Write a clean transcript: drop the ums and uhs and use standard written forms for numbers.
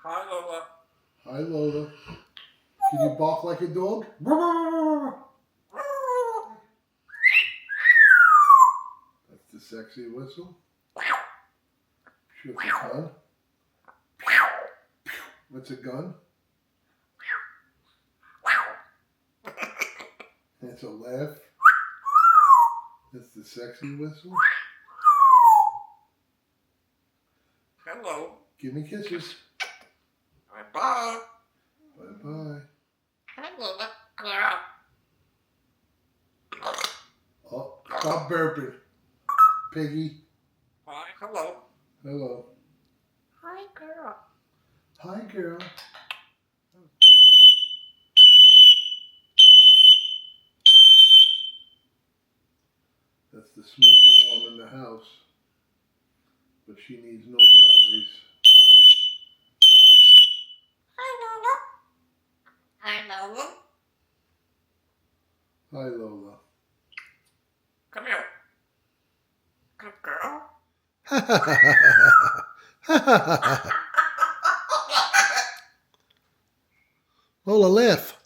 Hi, Lola. Hi, Lola. Can you bark like a dog? That's the sexy whistle. Shoot the gun. What's a gun? That's a laugh. That's the sexy whistle. Hello. Give me kisses. Bye-bye. Bye-bye. Hello, girl. Oh, stop burping. Piggy. Hi, hello. Hello. Hi, girl. Hi, girl. That's the smoke alarm in the house. But she needs no batteries. Hi, Lola. Hi, Lola. Hi, Lola. Come here. Good girl. Lola, laugh.